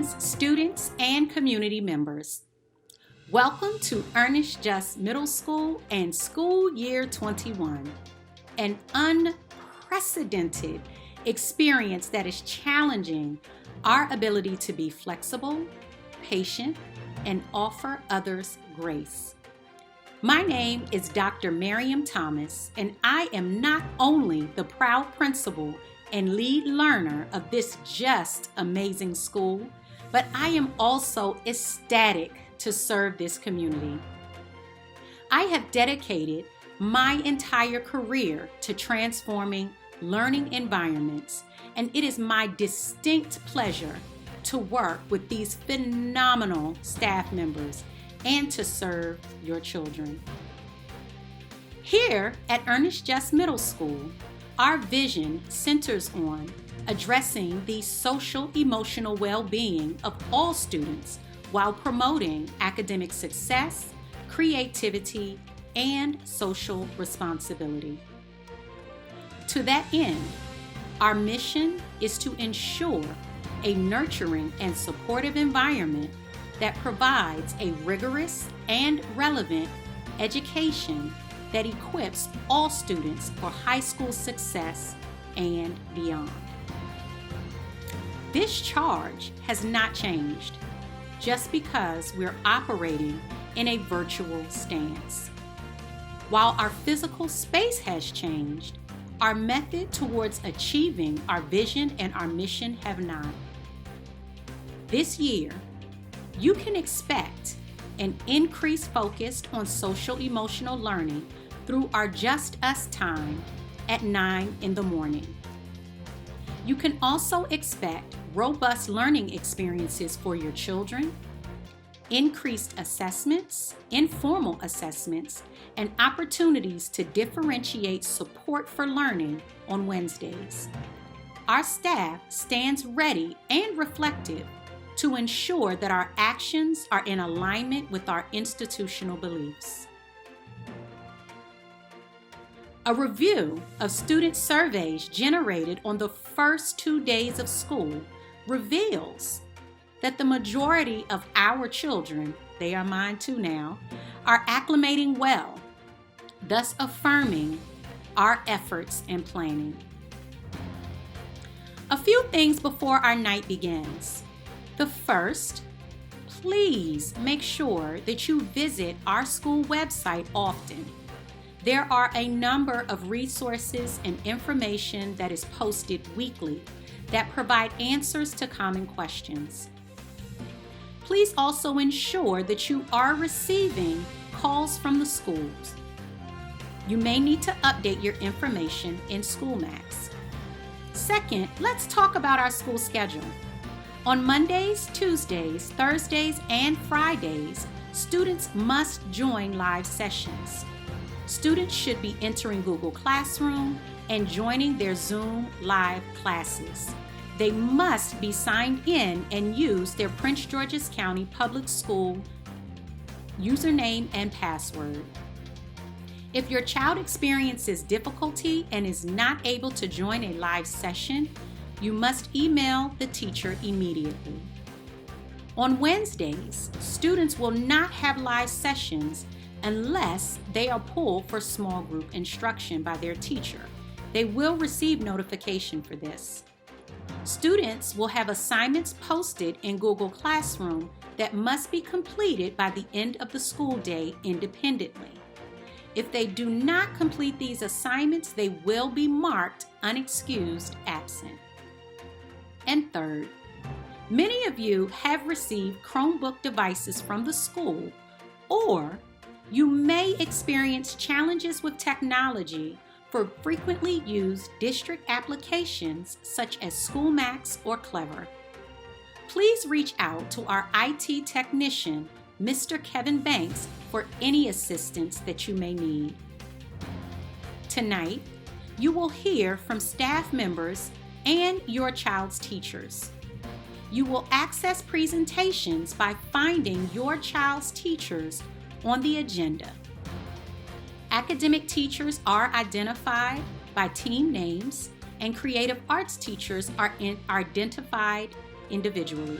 Greetings, students and community members. Welcome to Ernest Middle School and School Year 21, an unprecedented experience that is challenging our ability to be flexible, patient, and offer others grace. My name is Dr. Miriam Thomas, and I am not only the proud principal and lead learner of this just amazing school, but I am also ecstatic to serve this community. I have dedicated my entire career to transforming learning environments, and it is my distinct pleasure to work with these phenomenal staff members and to serve your children. Here at Ernest Middle School, our vision centers on addressing the social emotional well-being of all students while promoting academic success, creativity, and social responsibility. To that end, our mission is to ensure a nurturing and supportive environment that provides a rigorous and relevant education that equips all students for high school success and beyond. This charge has not changed just because we're operating in a virtual stance. While our physical space has changed, our method towards achieving our vision and our mission have not. This year, you can expect an increased focus on social emotional learning through our Just Us time at 9 in the morning. You can also expect robust learning experiences for your children, increased assessments, informal assessments, and opportunities to differentiate support for learning on Wednesdays. Our staff stands ready and reflective to ensure that our actions are in alignment with our institutional beliefs. A review of student surveys generated on the first 2 days of school reveals that the majority of our children, they are mine too now, are acclimating well, thus affirming our efforts and planning. A few things before our night begins. The first, please make sure that you visit our school website often. There are a number of resources and information that is posted weekly that provide answers to common questions. Please also ensure that you are receiving calls from the schools. You may need to update your information in SchoolMax. Second, let's talk about our school schedule. On Mondays, Tuesdays, Thursdays, and Fridays, students must join live sessions. Students should be entering Google Classroom and joining their Zoom live classes. They must be signed in and use their Prince George's County Public School username and password. If your child experiences difficulty and is not able to join a live session, you must email the teacher immediately. On Wednesdays, students will not have live sessions unless they are pulled for small group instruction by their teacher. They will receive notification for this. Students will have assignments posted in Google Classroom that must be completed by the end of the school day independently. If they do not complete these assignments, they will be marked unexcused absent. And third, many of you have received Chromebook devices from the school, or you may experience challenges with technology for frequently used district applications such as SchoolMax or Clever. Please reach out to our IT technician, Mr. Kevin Banks, for any assistance that you may need. Tonight, you will hear from staff members and your child's teachers. You will access presentations by finding your child's teachers on the agenda. Academic teachers are identified by team names, and creative arts teachers are identified individually.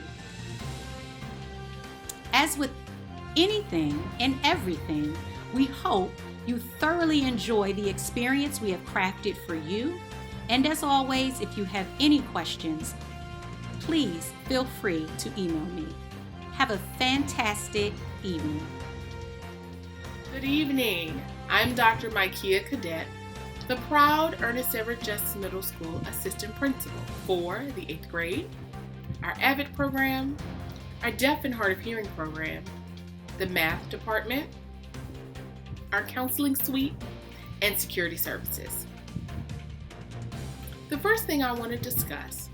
As with anything and everything, we hope you thoroughly enjoy the experience we have crafted for you. And as always, if you have any questions, please feel free to email me. Have a fantastic evening. Good evening. I'm Dr. Micaiah Cadet, the proud Ernest Everett Justice Middle School Assistant Principal for the 8th grade, our Everett program, our Deaf and Hard of Hearing program, the Math department, our Counseling Suite, and Security Services. The first thing I want to discuss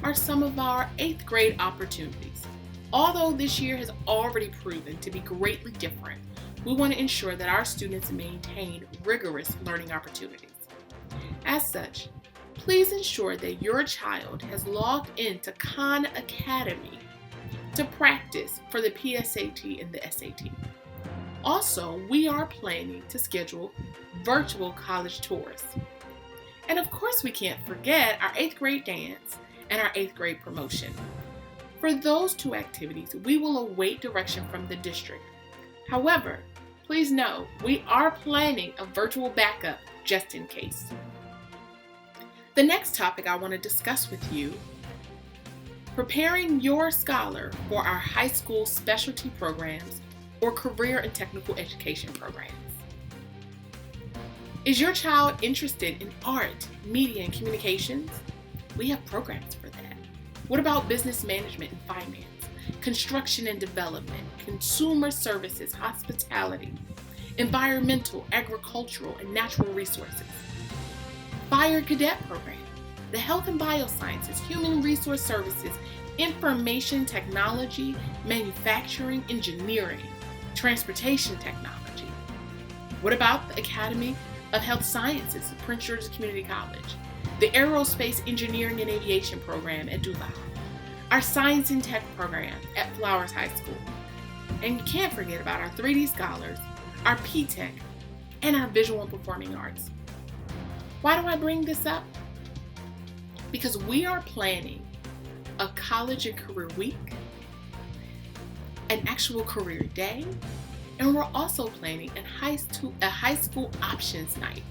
are some of our 8th grade opportunities. Although this year has already proven to be greatly different, we want to ensure that our students maintain rigorous learning opportunities. As such, please ensure that your child has logged into Khan Academy to practice for the PSAT and the SAT. Also, we are planning to schedule virtual college tours. And of course, we can't forget our 8th grade dance and our 8th grade promotion. For those two activities, we will await direction from the district. However, please know we are planning a virtual backup just in case. The next topic I want to discuss with you: preparing your scholar for our high school specialty programs or career and technical education programs. Is your child interested in art, media, and communications? We have programs for that. What about business management and finance, construction and development, consumer services, hospitality, environmental, agricultural, and natural resources? Fire cadet program, the health and biosciences, human resource services, information technology, manufacturing, engineering, transportation technology. What about the Academy of Health Sciences at Prince George's Community College, the Aerospace Engineering and Aviation program at Duval, our Science and Tech program at Flowers High School? And you can't forget about our 3D Scholars, our P-Tech, and our Visual and Performing Arts. Why do I bring this up? Because we are planning a college and career week, an actual career day, and we're also planning a high school options night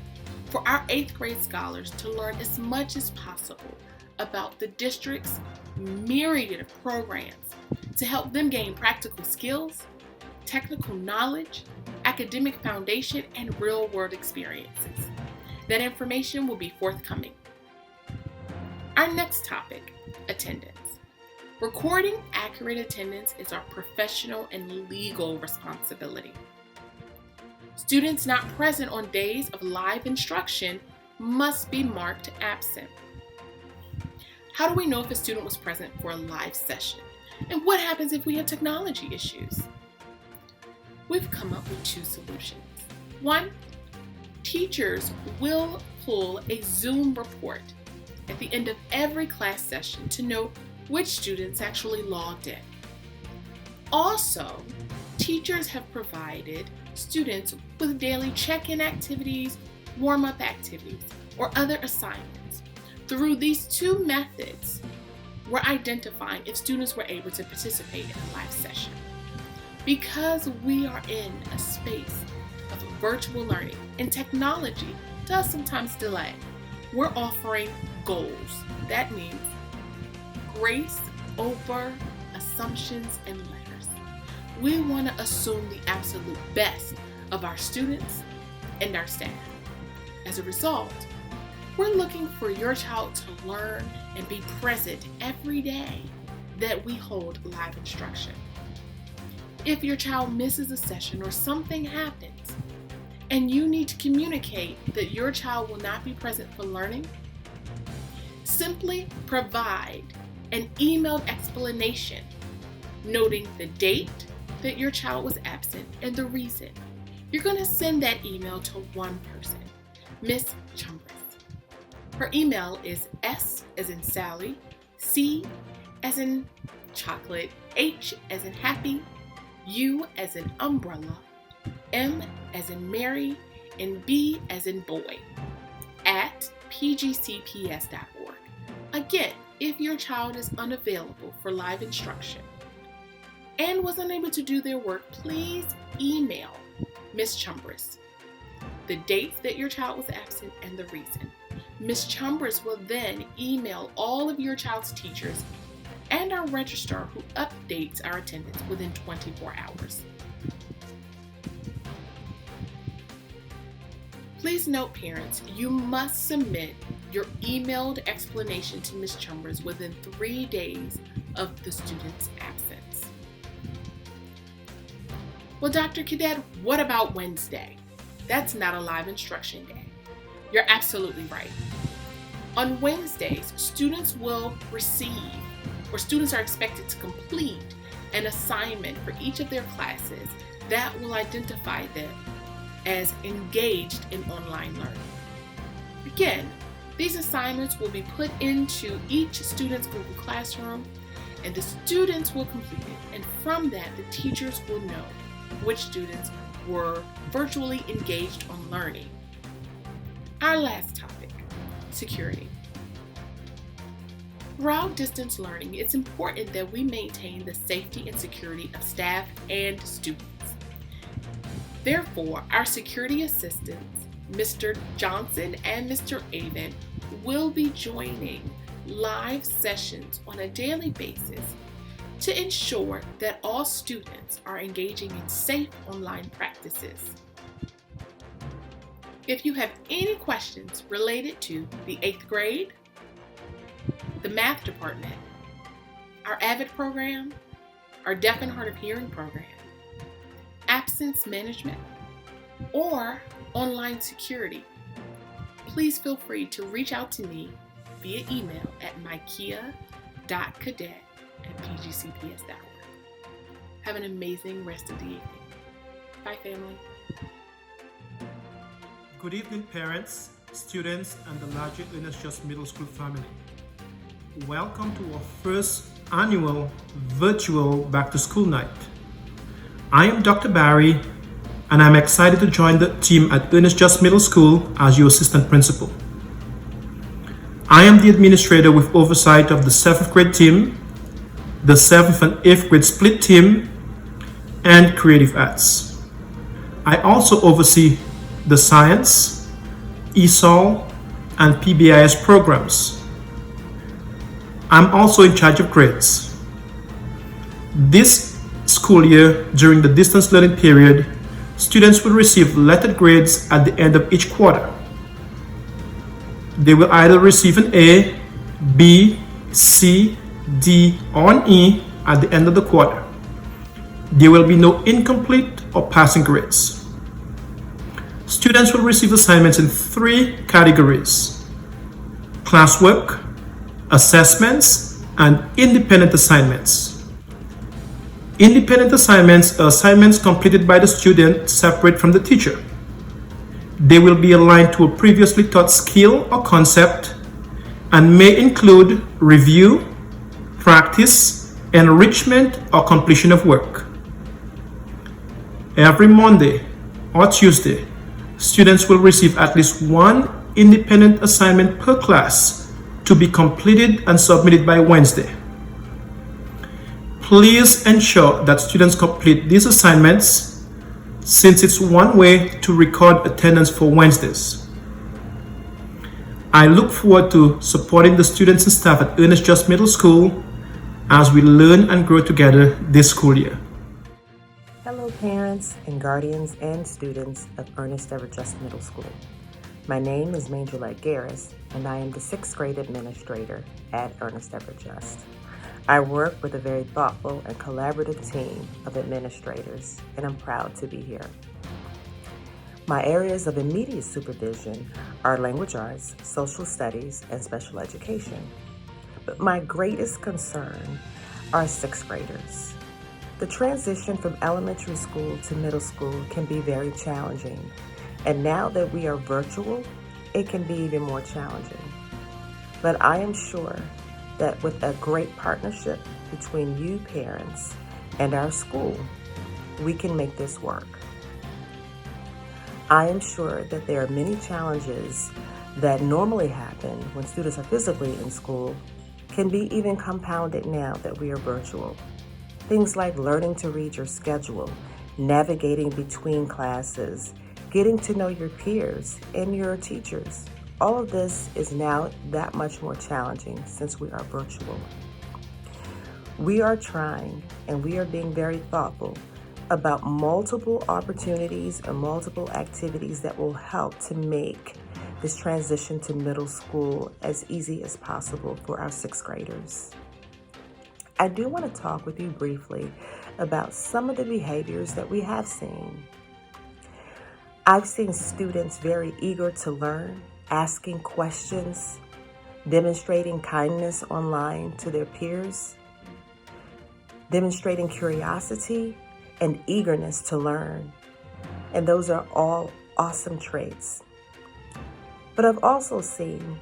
for our 8th grade scholars to learn as much as possible about the district's myriad of programs to help them gain practical skills, technical knowledge, academic foundation, and real-world experiences. That information will be forthcoming. Our next topic, attendance. Recording accurate attendance is our professional and legal responsibility. Students not present on days of live instruction must be marked absent. How do we know if a student was present for a live session? And what happens if we have technology issues? We've come up with 2 solutions. 1, teachers will pull a Zoom report at the end of every class session to know which students actually logged in. Also, teachers have provided students with daily check-in activities, warm-up activities, or other assignments. Through these 2 methods, we're identifying if students were able to participate in a live session. Because we are in a space of virtual learning and technology does sometimes delay, we're offering goals. That means grace over assumptions and letters. We want to assume the absolute best of our students and our staff. As a result, we're looking for your child to learn and be present every day that we hold live instruction. If your child misses a session or something happens and you need to communicate that your child will not be present for learning, simply provide an emailed explanation noting the date that your child was absent and the reason. You're going to send that email to one person, Miss Chumbress. Her email is S as in Sally, C as in chocolate, H as in happy, U as in umbrella, M as in Mary, and B as in boy, at pgcps.org. Again, if your child is unavailable for live instruction, and was unable to do their work, please email Ms. Chumbers the dates that your child was absent and the reason. Ms. Chumbers will then email all of your child's teachers and our registrar, who updates our attendance within 24 hours. Please note, parents, you must submit your emailed explanation to Ms. Chumbers within 3 days of the student's absence. Well, Dr. Cadet, what about Wednesday? That's not a live instruction day. You're absolutely right. On Wednesdays, students will receive, or students are expected to complete, an assignment for each of their classes that will identify them as engaged in online learning. Again, these assignments will be put into each student's Google Classroom, and the students will complete it. And from that, the teachers will know which students were virtually engaged on learning. Our last topic, security. Throughout distance learning, it's important that we maintain the safety and security of staff and students. Therefore, our security assistants, Mr. Johnson and Mr. Avon, will be joining live sessions on a daily basis to ensure that all students are engaging in safe online practices. If you have any questions related to the 8th grade, the math department, our AVID program, our deaf and hard of hearing program, absence management, or online security, please feel free to reach out to me via email at mykia.cadet@pgcps.org. Have an amazing rest of the evening. Bye, family. Good evening, parents, students, and the larger Ernest Middle School family. Welcome to our first annual virtual Back to School night. I am Dr. Barry, and I'm excited to join the team at Ernest Middle School as your assistant principal. I am the administrator with oversight of the 7th grade team, the 7th and 8th grade split team, and creative arts. I also oversee the science, ESOL, and PBIS programs. I'm also in charge of grades. This school year, during the distance learning period, students will receive lettered grades at the end of each quarter. They will either receive an A, B, C, D, or an E at the end of the quarter. There will be no incomplete or passing grades. Students will receive assignments in 3 categories: classwork, assessments, and independent assignments. Independent assignments are assignments completed by the student separate from the teacher. They will be aligned to a previously taught skill or concept and may include review, practice, enrichment, or completion of work. Every Monday or Tuesday, students will receive at least 1 independent assignment per class to be completed and submitted by Wednesday. Please ensure that students complete these assignments, since it's one way to record attendance for Wednesdays. I look forward to supporting the students and staff at Ernest Middle School as we learn and grow together this school year. Hello, parents and guardians and students of Ernest Everett Middle School. My name is Mangelette Garris, and I am the 6th grade administrator at Ernest Everett. I work with a very thoughtful and collaborative team of administrators, and I'm proud to be here. My areas of immediate supervision are language arts, social studies, and special education. But my greatest concern are 6th graders. The transition from elementary school to middle school can be very challenging, and now that we are virtual, it can be even more challenging. But I am sure that with a great partnership between you parents and our school, we can make this work. I am sure that there are many challenges that normally happen when students are physically in school can be even compounded now that we are virtual. Things like learning to read your schedule, navigating between classes, getting to know your peers and your teachers. All of this is now that much more challenging since we are virtual. We are trying and we are being very thoughtful about multiple opportunities and multiple activities that will help to make this transition to middle school as easy as possible for our sixth graders. I do want to talk with you briefly about some of the behaviors that we have seen. I've seen students very eager to learn, asking questions, demonstrating kindness online to their peers, demonstrating curiosity and eagerness to learn. And those are all awesome traits. But I've also seen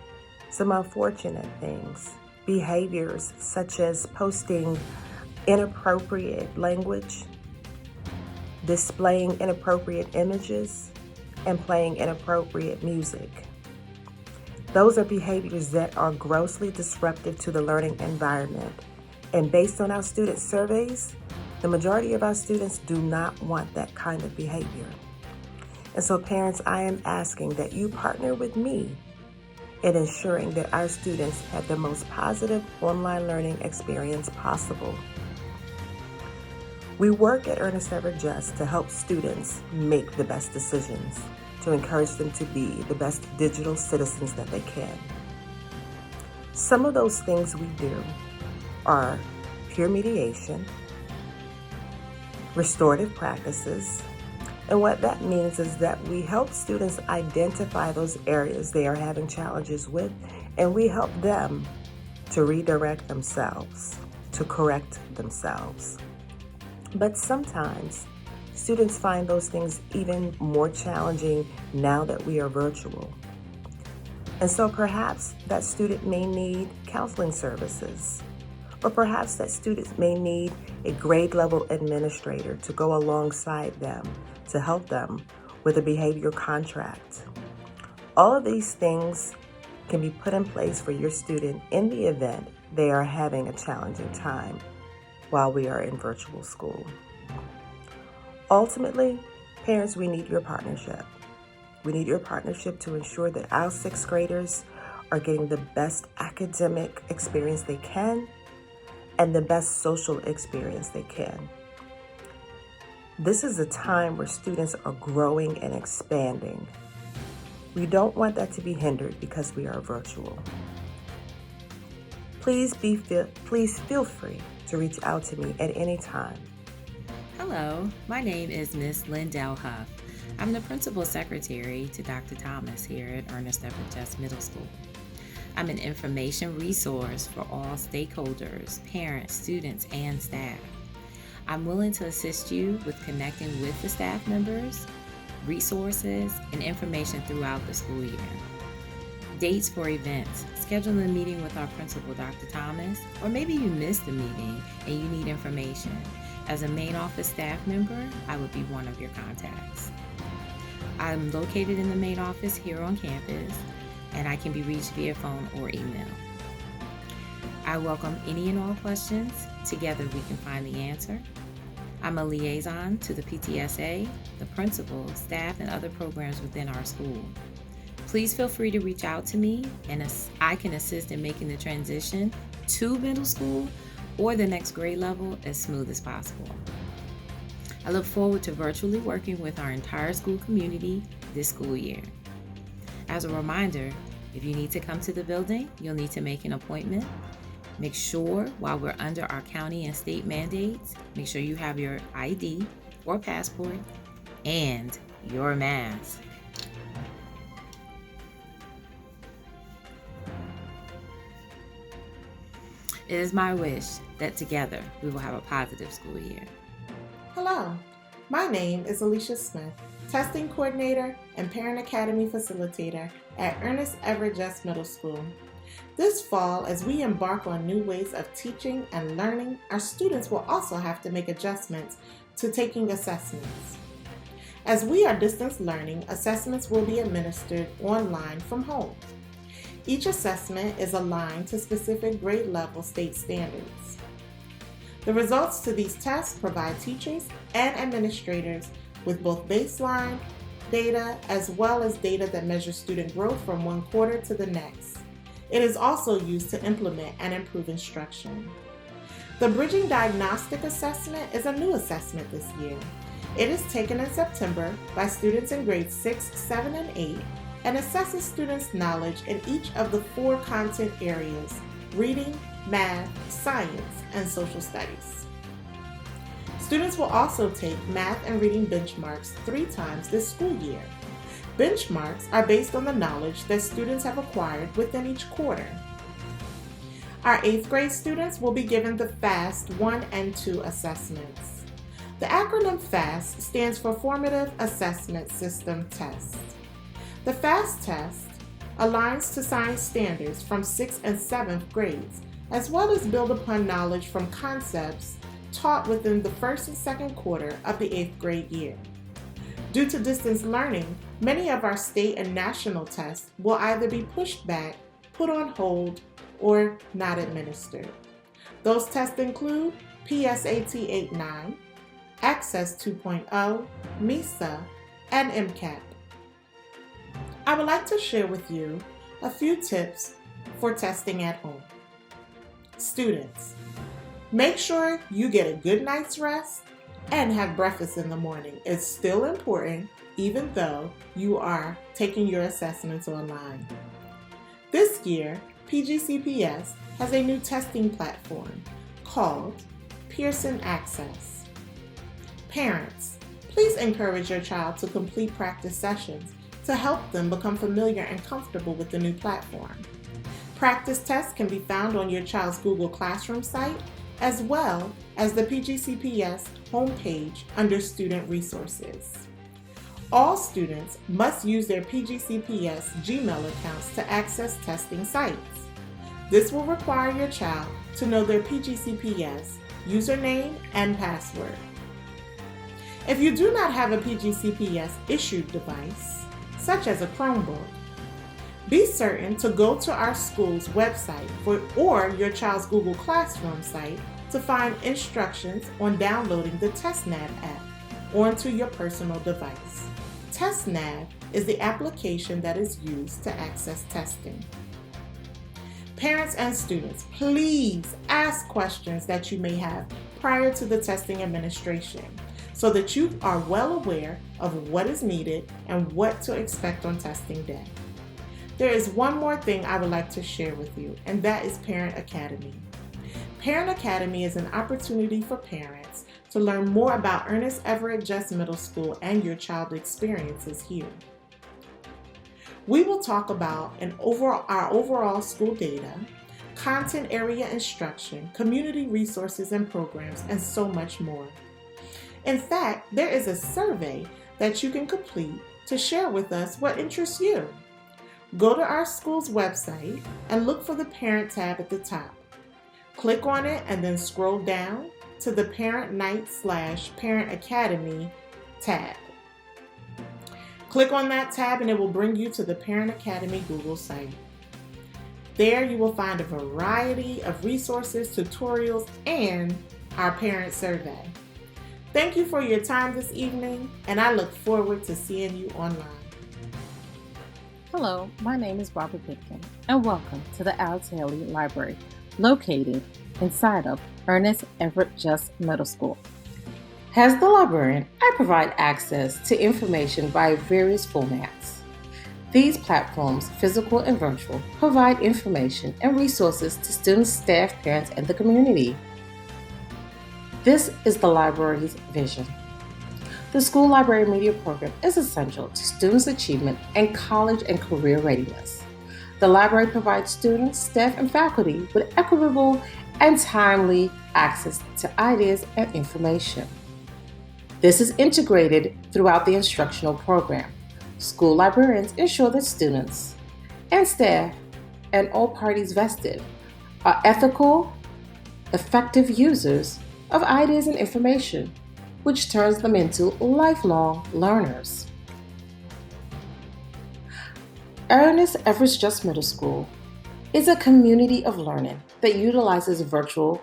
some unfortunate things, behaviors such as posting inappropriate language, displaying inappropriate images, and playing inappropriate music. Those are behaviors that are grossly disruptive to the learning environment. And based on our student surveys, the majority of our students do not want that kind of behavior. And so parents, I am asking that you partner with me in ensuring that our students have the most positive online learning experience possible. We work at Ernest Everett Just to help students make the best decisions, to encourage them to be the best digital citizens that they can. Some of those things we do are peer mediation, restorative practices, and what that means is that we help students identify those areas they are having challenges with, and we help them to redirect themselves, to correct themselves. But sometimes students find those things even more challenging now that we are virtual. And so perhaps that student may need counseling services, or perhaps that student may need a grade level administrator to go alongside them to help them with a behavior contract. All of these things can be put in place for your student in the event they are having a challenging time while we are in virtual school. Ultimately, parents, we need your partnership. We need your partnership to ensure that our sixth graders are getting the best academic experience they can and the best social experience they can. This is a time where students are growing and expanding. We don't want that to be hindered because we are virtual. Please feel free to reach out to me at any time. Hello, my name is Miss Lindell Huff. I'm the Principal Secretary to Dr. Thomas here at Ernest Everett Just Middle School. I'm an information resource for all stakeholders, parents, students, and staff. I'm willing to assist you with connecting with the staff members, resources, and information throughout the school year. Dates for events, schedule a meeting with our principal, Dr. Thomas, or maybe you missed the meeting and you need information. As a main office staff member, I would be one of your contacts. I'm located in the main office here on campus, and I can be reached via phone or email. I welcome any and all questions. Together we can find the answer. I'm a liaison to the PTSA, the principal, staff, and other programs within our school. Please feel free to reach out to me, and I can assist in making the transition to middle school or the next grade level as smooth as possible. I look forward to virtually working with our entire school community this school year. As a reminder, if you need to come to the building, you'll need to make an appointment. Make sure while we're under our county and state mandates, make sure you have your ID or passport and your mask. It is my wish that together we will have a positive school year. Hello, my name is Alicia Smith, Testing Coordinator and Parent Academy Facilitator at Ernest Everett Just Middle School. This fall, as we embark on new ways of teaching and learning, our students will also have to make adjustments to taking assessments. As we are distance learning, assessments will be administered online from home. Each assessment is aligned to specific grade level state standards. The results to these tests provide teachers and administrators with both baseline data as well as data that measures student growth from one quarter to the next. It is also used to implement and improve instruction. The Bridging Diagnostic Assessment is a new assessment this year. It is taken in September by students in grades 6, 7, and 8 and assesses students' knowledge in each of the 4 content areas: reading, math, science, and social studies. Students will also take math and reading benchmarks 3 times this school year. Benchmarks are based on the knowledge that students have acquired within each quarter. Our 8th grade students will be given the FAST 1 and 2 assessments. The acronym FAST stands for Formative Assessment System Test. The FAST test aligns to science standards from 6th and 7th grades, as well as build upon knowledge from concepts taught within the 1st and 2nd quarter of the 8th grade year. Due to distance learning, many of our state and national tests will either be pushed back, put on hold, or not administered. Those tests include PSAT 8-9, Access 2.0, MISA, and MCAP. I would like to share with you a few tips for testing at home. Students, make sure you get a good night's rest and have breakfast in the morning. It's still important even though you are taking your assessments online. This year, PGCPS has a new testing platform called Pearson Access. Parents, please encourage your child to complete practice sessions to help them become familiar and comfortable with the new platform. Practice tests can be found on your child's Google Classroom site as well as the PGCPS homepage under Student Resources. All students must use their PGCPS Gmail accounts to access testing sites. This will require your child to know their PGCPS username and password. If you do not have a PGCPS issued device, such as a Chromebook, be certain to go to our school's website or your child's Google Classroom site to find instructions on downloading the TestNav app onto your personal device. TestNav is the application that is used to access testing. Parents and students, please ask questions that you may have prior to the testing administration so that you are well aware of what is needed and what to expect on testing day. There is one more thing I would like to share with you, and that is Parent Academy. Parent Academy is an opportunity for parents to learn more about Ernest Everett Just Middle School and your child's experiences here. We will talk about our overall school data, content area instruction, community resources and programs, and so much more. In fact, there is a survey that you can complete to share with us what interests you. Go to our school's website and look for the Parent tab at the top. Click on it and then scroll down to the Parent Night/Parent Academy tab. Click on that tab and it will bring you to the Parent Academy Google site. There you will find a variety of resources, tutorials, and our parent survey. Thank you for your time this evening, and I look forward to seeing you online. Hello, my name is Barbara Pitkin, and welcome to the Alex Haley Library, located inside of Ernest Everett Just Middle School. As the librarian, I provide access to information via various formats. These platforms, physical and virtual, provide information and resources to students, staff, parents, and the community. This is the library's vision. The School Library Media Program is essential to students' achievement and college and career readiness. The library provides students, staff, and faculty with equitable and timely access to ideas and information. This is integrated throughout the instructional program. School librarians ensure that students and staff and all parties vested are ethical, effective users of ideas and information, which turns them into lifelong learners. Ernest Everett Just Middle School is a community of learning that utilizes virtual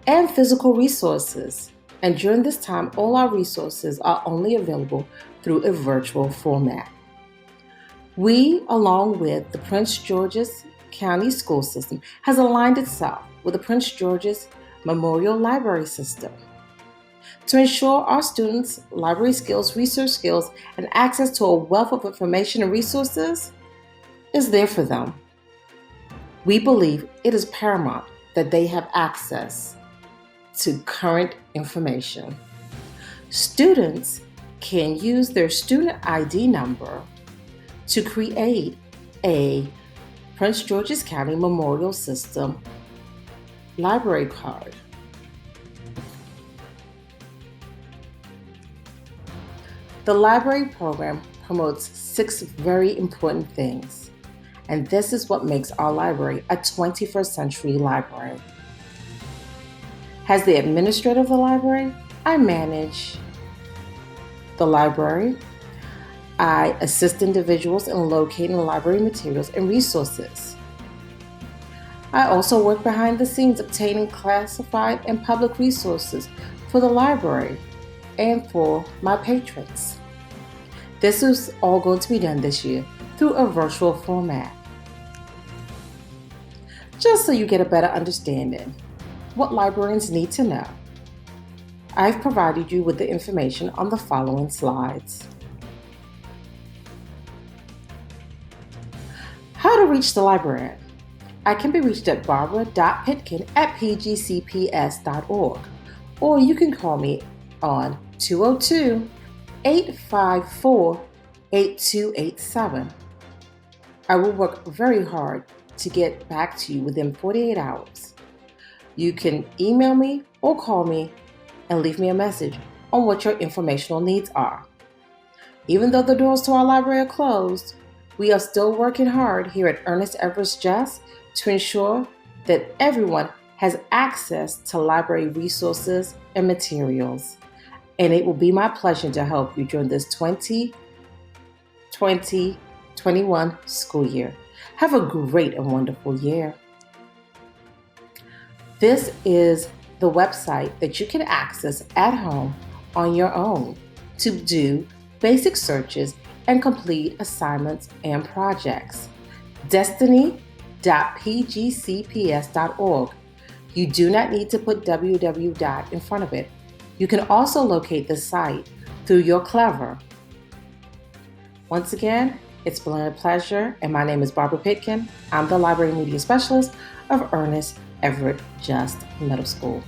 and physical resources. And during this time, all our resources are only available through a virtual format. We, along with the Prince George's County School System, has aligned itself with the Prince George's Memorial Library System to ensure our students' library skills, research skills, and access to a wealth of information and resources is there for them. We believe it is paramount that they have access to current information. Students can use their student ID number to create a Prince George's County Memorial System library card. The library program promotes 6 very important things, and this is what makes our library a 21st century library. As the administrator of the library, I manage the library. I assist individuals in locating library materials and resources. I also work behind the scenes obtaining classified and public resources for the library and for my patrons. This is all going to be done this year through a virtual format. Just so you get a better understanding what librarians need to know, I've provided you with the information on the following slides. How to reach the librarian. I can be reached at barbara.pitkin@pgcps.org, or you can call me on 202-854-8287. I will work very hard to get back to you within 48 hours. You can email me or call me and leave me a message on what your informational needs are. Even though the doors to our library are closed, we are still working hard here at Ernest Everett Just to ensure that everyone has access to library resources and materials. And it will be my pleasure to help you during this 2020-21 school year. Have a great and wonderful year. This is the website that you can access at home on your own to do basic searches and complete assignments and projects. Destiny.pgcps.org. You do not need to put www. In front of it. You can also locate the site through your Clever. Once again, it's been a pleasure, and my name is Barbara Pitkin. I'm the Library Media Specialist of Ernest Everett Just Middle School.